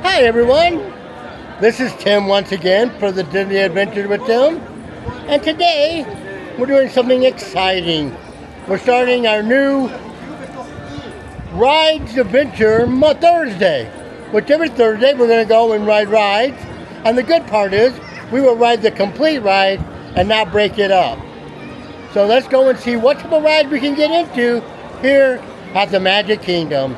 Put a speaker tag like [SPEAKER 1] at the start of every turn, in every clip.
[SPEAKER 1] Hi everyone, this is Tim once again for the Disney Adventures with Tim, and today we're doing something exciting. We're starting our new Rides Adventure Thursday, which every Thursday we're going to go and ride rides, and the good part is we will ride the complete ride and not break it up. So let's go and see what type of ride we can get into here at the Magic Kingdom.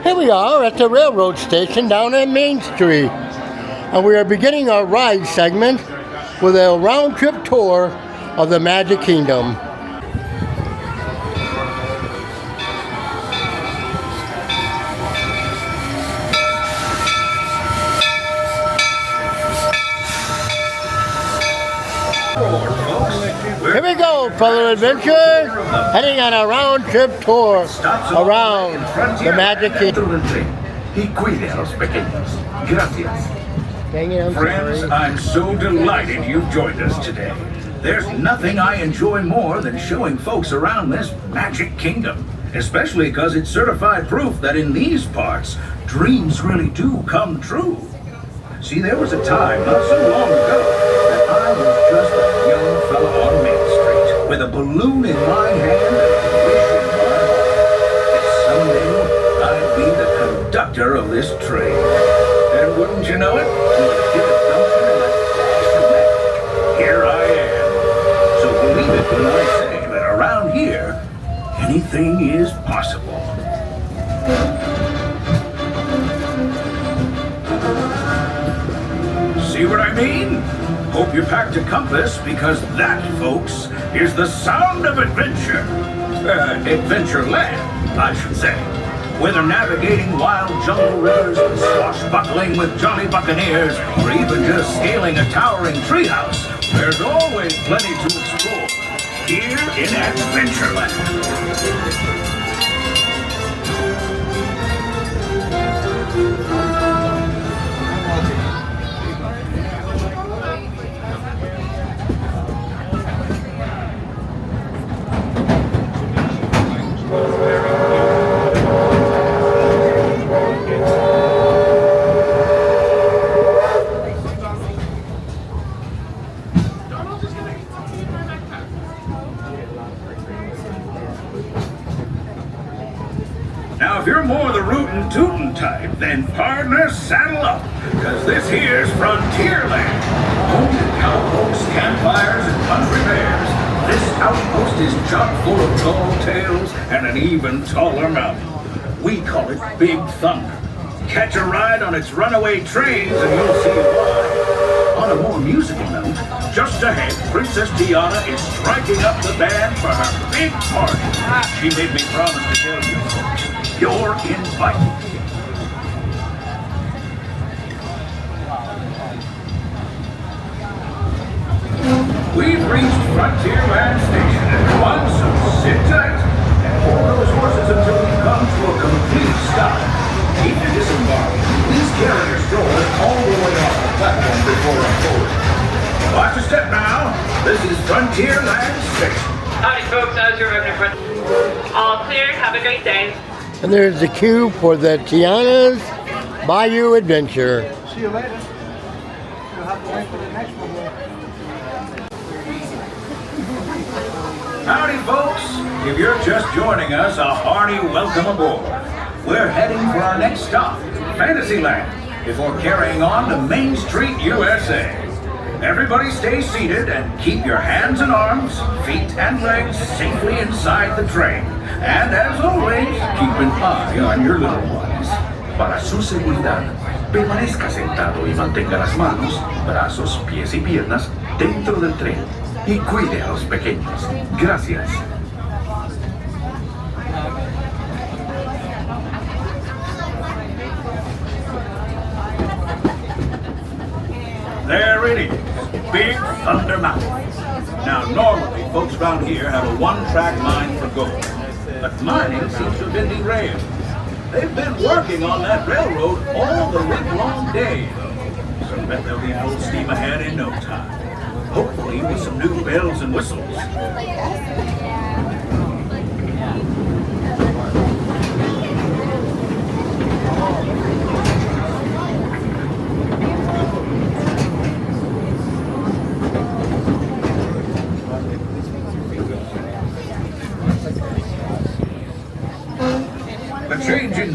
[SPEAKER 1] Here we are at the railroad station down at Main Street, and we are beginning our ride segment with a round trip tour of the Magic Kingdom. Here we go, fellow adventurers, heading on a round trip tour around the Magic Kingdom.
[SPEAKER 2] Friends, I'm so delighted you've joined us today. There's nothing I enjoy more than showing folks around this Magic Kingdom, especially because it's certified proof that in these parts, dreams really do come true. See, there was a time not so long ago that I was just a young fella on Main Street with a balloon in my hand and a wish in my heart that someday I'd be the conductor of this train. And wouldn't you know it, with a bit of gumption and a dash of magic, here I am. So believe it when I say that around here, anything is possible. See what I mean? Hope you packed a compass, because that, folks, is the sound of adventure. Adventureland, I should say. Whether navigating wild jungle rivers, swashbuckling with jolly buccaneers, or even just scaling a towering treehouse, there's always plenty to explore here in Adventureland. Now, if you're more the rootin' tootin' type, then partner, saddle up, because this here's Frontierland. Home to cowpokes, campfires, and country bears. This outpost is chock full of tall tales and an even taller mountain. We call it Big Thunder. Catch a ride on its runaway trains and you'll see why. On a more musical note, just ahead, Princess Tiana is striking up the band for her big party. She made me promise to tell you folks, you're invited. We've reached Frontierland Station, everyone, so sit tight and hold those horses until we come to a complete stop. Keep your disembarking. Please carry your strollers all the way off the platform before our forward. Watch your step now. This is Frontierland Station.
[SPEAKER 3] Howdy folks, how's your revenue friend? All clear, have a great day.
[SPEAKER 1] And there's the queue for the Tiana's Bayou Adventure.
[SPEAKER 4] See you later. You'll have to wait for the next one.
[SPEAKER 2] Howdy, folks. If you're just joining us, a hearty welcome aboard. We're heading for our next stop, Fantasyland, before carrying on to Main Street, USA. Everybody stay seated and keep your hands and arms, feet and legs safely inside the train. And as always, keep an eye on your little ones. Para su seguridad, permanezca sentado y mantenga las manos, brazos, pies y piernas dentro del tren. Y cuide a los pequeños. Gracias. There it is, Big Thunder Mountain. Now, normally, folks around here have a one-track line for gold, but mining seems to have been derailed. They've been working on that railroad all the livelong day, though, so I bet they'll be full steam ahead in no time. Hopefully with some new bells and whistles.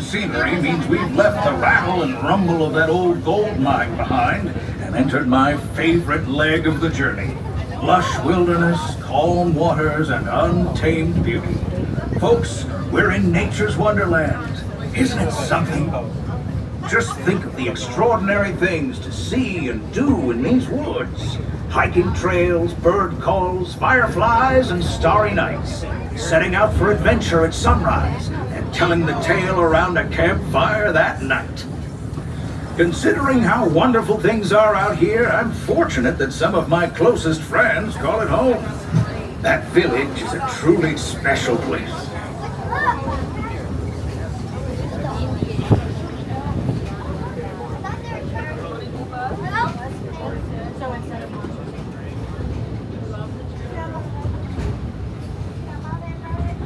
[SPEAKER 2] scenery means we've left the rattle and rumble of that old gold mine behind and entered my favorite leg of the journey. Lush wilderness, calm waters, and untamed beauty. Folks, we're in nature's wonderland. Isn't it something? Just think of the extraordinary things to see and do in these woods. Hiking trails, bird calls, fireflies, and starry nights. Setting out for adventure at sunrise and telling the tale around a campfire that night. Considering how wonderful things are out here, I'm fortunate that some of my closest friends call it home. That village is a truly special place.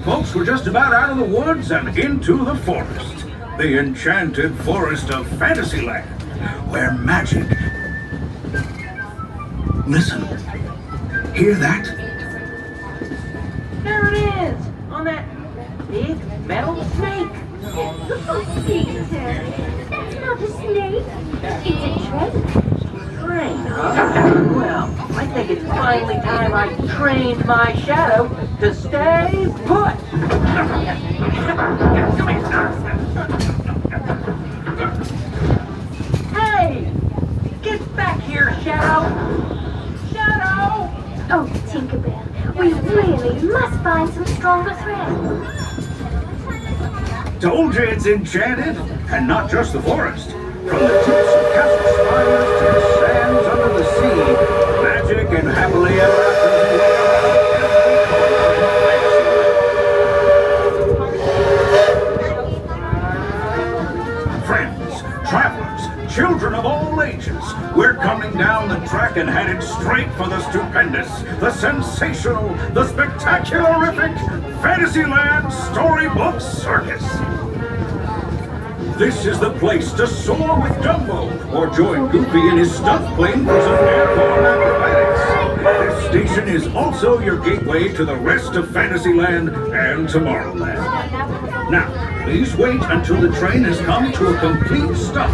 [SPEAKER 2] Folks, we're just about out of the woods and into the forest. The enchanted forest of Fantasyland, where magic... Listen. Hear that?
[SPEAKER 5] There it is! On that big metal snake!
[SPEAKER 6] Peter, that's not a snake. It's a train.
[SPEAKER 5] Train, huh? Well, I think it's finally time I trained my shadow to stay put! Hey! Get back here, Shadow! Shadow!
[SPEAKER 6] Oh, Tinkerbell, we really must find some stronger thread.
[SPEAKER 2] Told you it's enchanted, and not just the forest. From the tips of castle spires to the sands under the sea, magic and happily ever after. Friends, travelers, children of all ages, we're coming down the track and headed straight for the stupendous, the sensational, the spectacularific Fantasyland Storybook Circus. This is the place to soar with Dumbo, or join Goofy in his stuffed plane for some airborne acrobatics. This station is also your gateway to the rest of Fantasyland and Tomorrowland. Now, please wait until the train has come to a complete stop.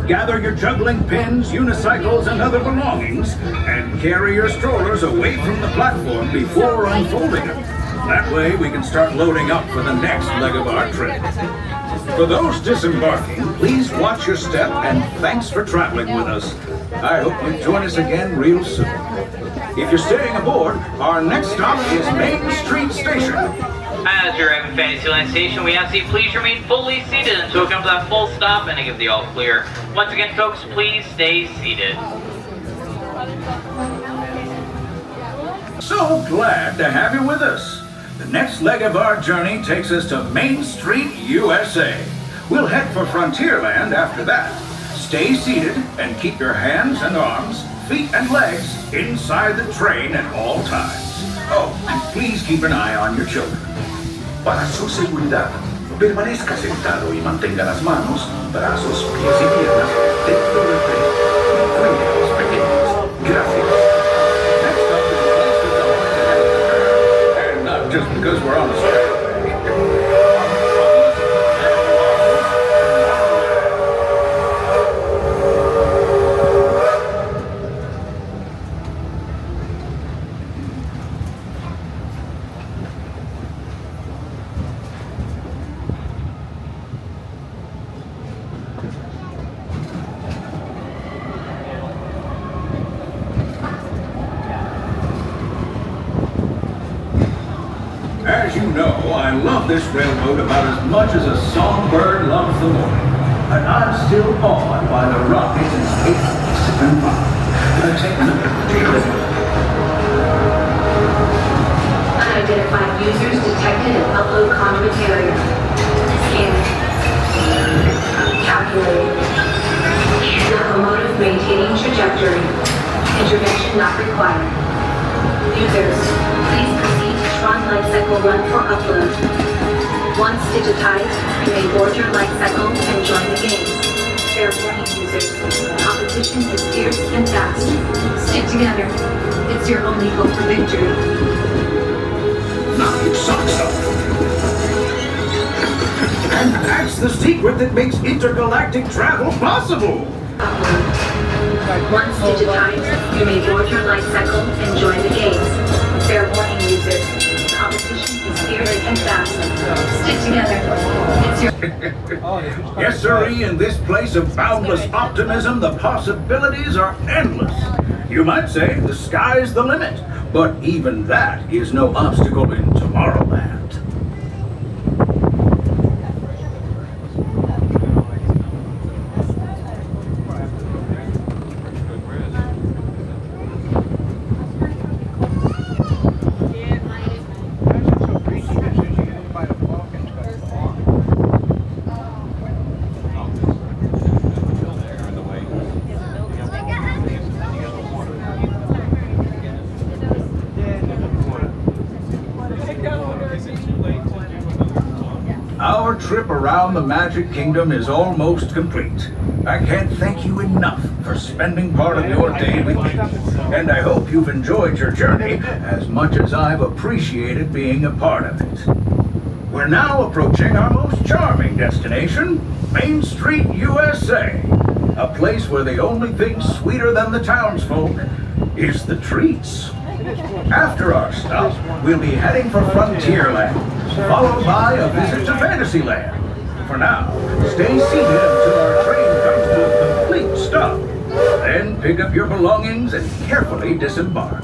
[SPEAKER 2] Gather your juggling pins, unicycles, and other belongings, and carry your strollers away from the platform before unfolding them. That way we can start loading up for the next leg of our trip. For those disembarking, please watch your step and thanks for traveling with us. I hope you join us again real soon. If you're staying aboard, our next stop is Main Street Station.
[SPEAKER 3] As you're at Fantasyland Station, we ask that you please remain fully seated until we come to that full stop and I give the all clear. Once again, folks, please stay seated.
[SPEAKER 2] So glad to have you with us. The next leg of our journey takes us to Main Street, USA. We'll head for Frontierland after that. Stay seated and keep your hands and arms, feet and legs inside the train at all times. Oh, and please keep an eye on your children.
[SPEAKER 7] Para su seguridad, permanezca sentado y mantenga las manos, brazos, pies y piernas dentro del tren. Cuide a los pequeños. Gracias.
[SPEAKER 2] Next up is a place that's always ahead of the curve. And not just because we're on the straight. As you know, I love this railroad about as much as a songbird loves the morning. But I'm still awed by the rocket since 865. Take a look at the data.
[SPEAKER 8] Unidentified users detected in upload conduit area. Scan. Calculated. Locomotive maintaining trajectory. Intervention not required. Users, please proceed to Tron Light Cycle Run for upload. Once digitized, you may board your light cycle and join the games. Fair warning, users. Competition is fierce and fast. Stick together. It's your only hope for victory.
[SPEAKER 2] Knock your socks off. And that's the secret that makes intergalactic travel possible.
[SPEAKER 8] Once digitized, you may board your light cycle and join the games. Fair warning, users. Competition is fierce and fast. Stick together. It's your...
[SPEAKER 2] Yes, sirree, in this place of boundless optimism, the possibilities are endless. You might say the sky's the limit, but even that is no obstacle in Tomorrowland. Our trip around the Magic Kingdom is almost complete. I can't thank you enough for spending part of your day with me. And I hope you've enjoyed your journey as much as I've appreciated being a part of it. We're now approaching our most charming destination, Main Street, USA. A place where the only thing sweeter than the townsfolk is the treats. After our stop, we'll be heading for Frontierland, followed by a visit to Fantasyland. For now, stay seated until our train comes to a complete stop. Then pick up your belongings and carefully disembark.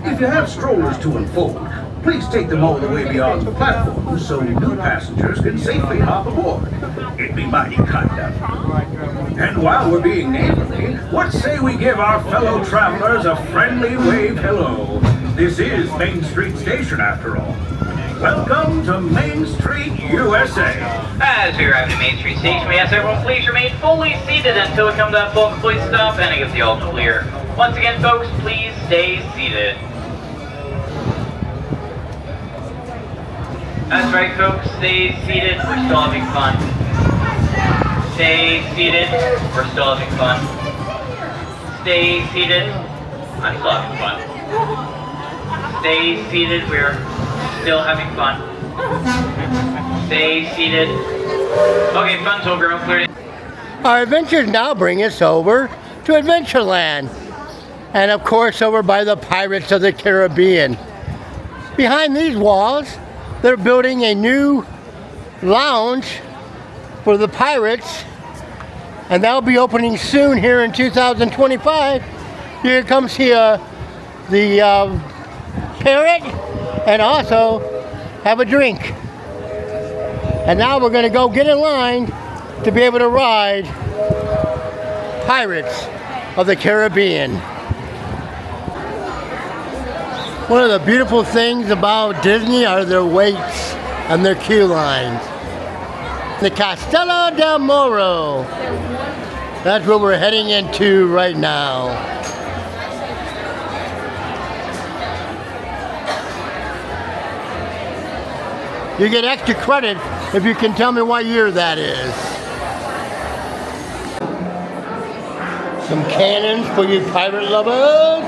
[SPEAKER 2] If you have strollers to unfold, please take them all the way beyond the platform so new passengers can safely hop aboard. It'd be mighty kind of you. And while we're being neighborly, what say we give our fellow travelers a friendly wave hello? This is Main Street Station after all. Welcome to Main Street, USA.
[SPEAKER 3] As we arrive at Main Street Station, we ask everyone please remain fully seated until we come to that full complete stop and it gives the all clear. Once again, folks, please stay seated. That's right, folks, stay seated. We're still having fun. Stay seated. We're still having fun. Stay seated. I'm still having fun. Stay seated. We're still having fun. Stay seated. Okay, fun's over. I'm cleared.
[SPEAKER 1] Our adventures now bring us over to Adventureland. And of course over by the Pirates of the Caribbean. Behind these walls, they're building a new lounge for the pirates. And that'll be opening soon here in 2025. Here comes the parrot and also have a drink. And now we're going to go get in line to be able to ride Pirates of the Caribbean. One of the beautiful things about Disney are their waits and their queue lines. The Castello del Moro. That's what we're heading into right now. You get extra credit if you can tell me what year that is. Some cannons for you pirate lovers.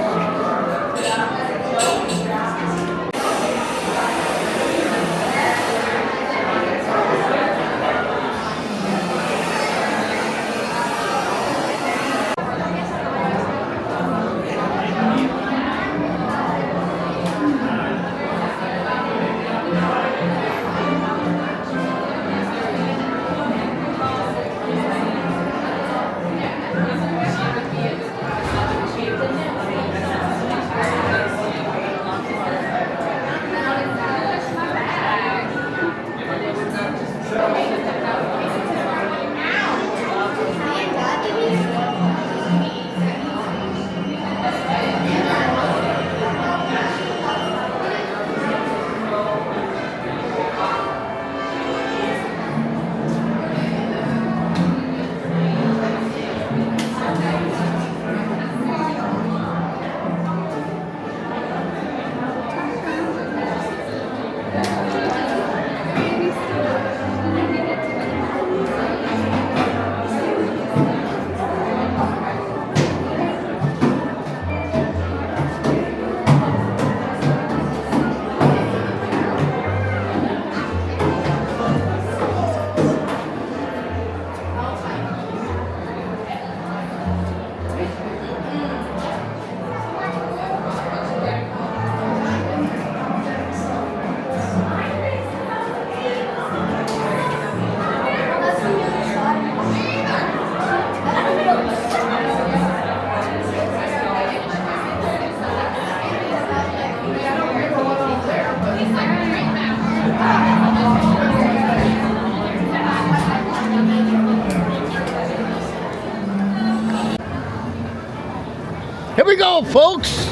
[SPEAKER 1] Here we go, folks.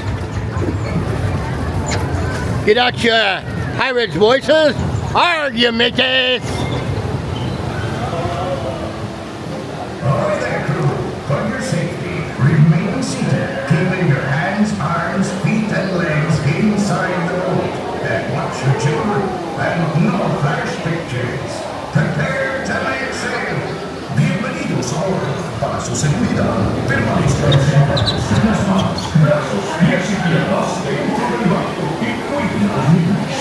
[SPEAKER 1] Get out your pirates' voices. Argue, Mickey.
[SPEAKER 9] Ahoy there, crew. For your safety, remain seated, keeping your hands, arms, feet, and legs inside the boat. And watch your children, and no flash pictures. Prepare to make sail. Bienvenidos ahora. Para su seguridad, permanezcan sentados en las manos, brazos, pies y piernas dentro del barco y cuiden a los niños.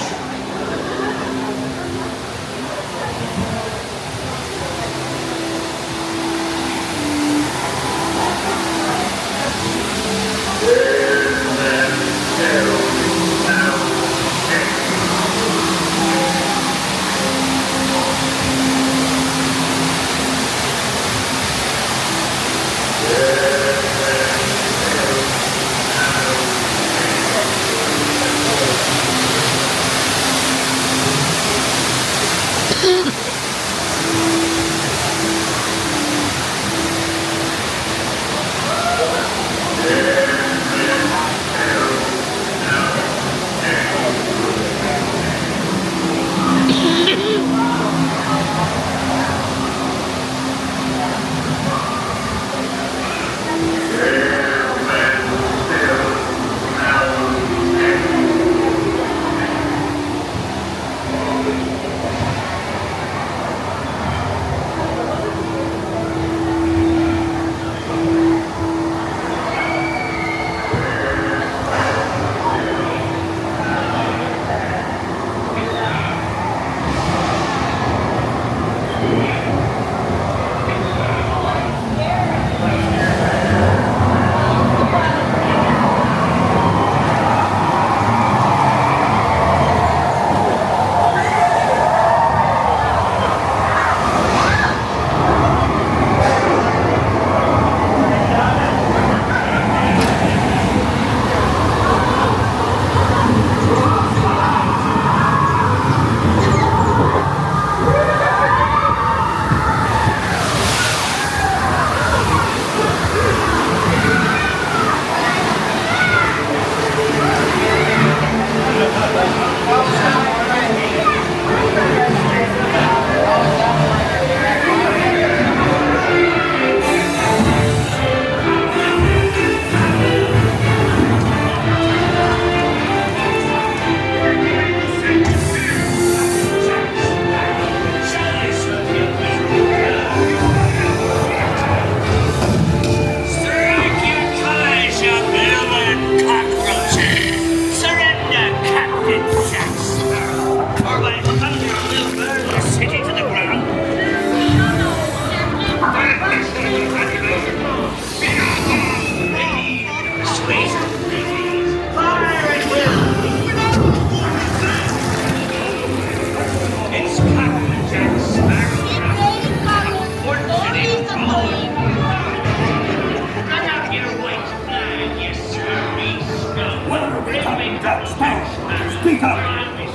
[SPEAKER 10] Speak up!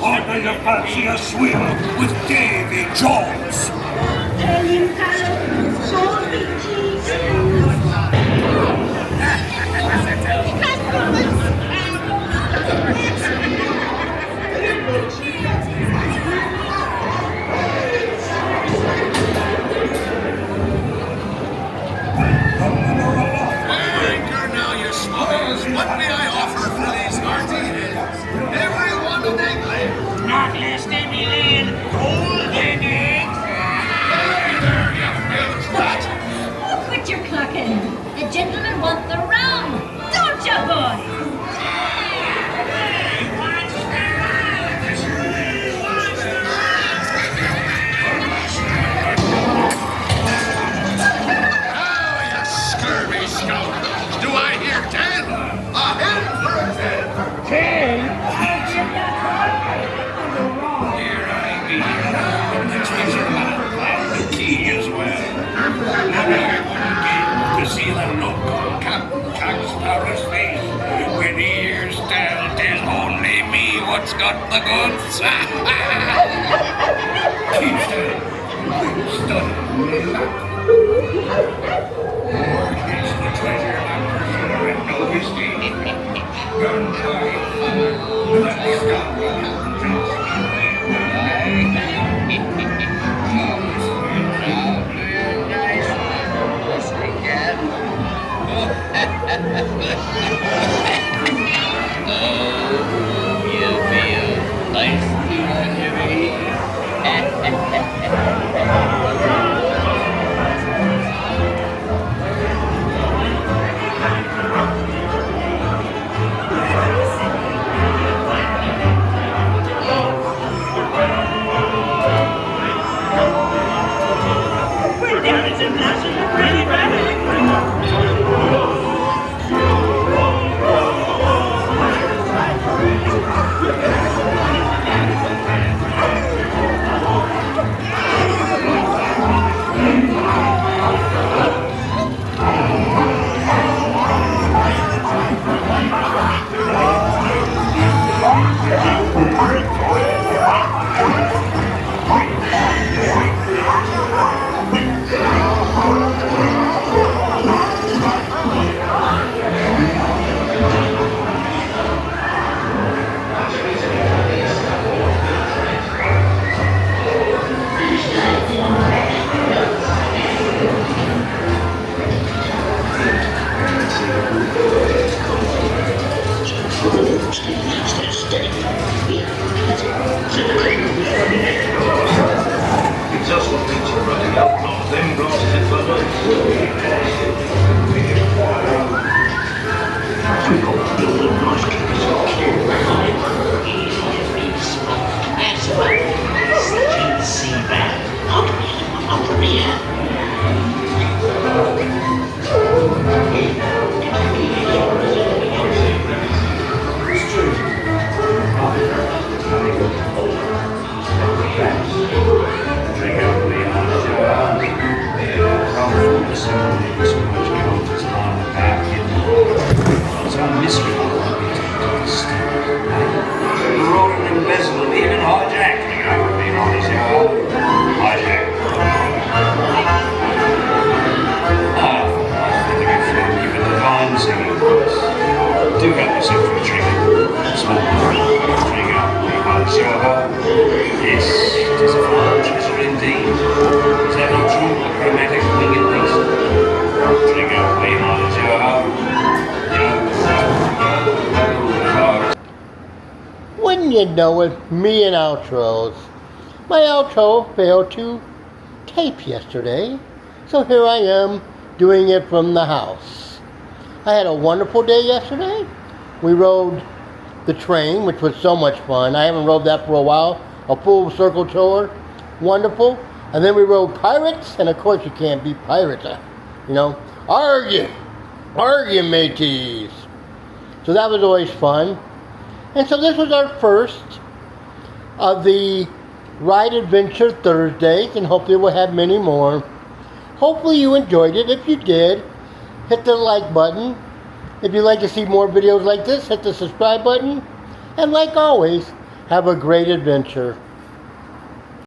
[SPEAKER 10] Or do you fancy a swim with Davy Jones?
[SPEAKER 11] Anchor now, you smugglers. What may I offer for these martinis? Every one of them.
[SPEAKER 10] Not less than million golden eggs!
[SPEAKER 11] There, you huge rat.
[SPEAKER 6] Oh, quit your clucking. The gentlemen want the rum. Don't you, boys?
[SPEAKER 11] Oh, you scurvy scoundrels. Do I hear 10? A hit for a 10.
[SPEAKER 10] Here I be, the treasure map, the key as well. Now I wouldn't give to see the look on Captain Jack Sparrow's face when he hears tell only me what's got the goods. Keep steady. Study. Map. Or it's the treasure map for sure and no whiskey.
[SPEAKER 1] Wouldn't you know it, me and outros. My outro failed to tape yesterday, so here I am doing it from the house. I had a wonderful day yesterday. We rode the train, which was so much fun. I haven't rode that for a while. A full circle tour. Wonderful. And then we rode pirates, and of course you can't beat pirates. Argue, mateys. So that was always fun. And so this was our first of the Ride Adventure Thursdays, and hopefully we'll have many more. Hopefully you enjoyed it. If you did, hit the like button. If you'd like to see more videos like this, hit the subscribe button. And like always, have a great adventure.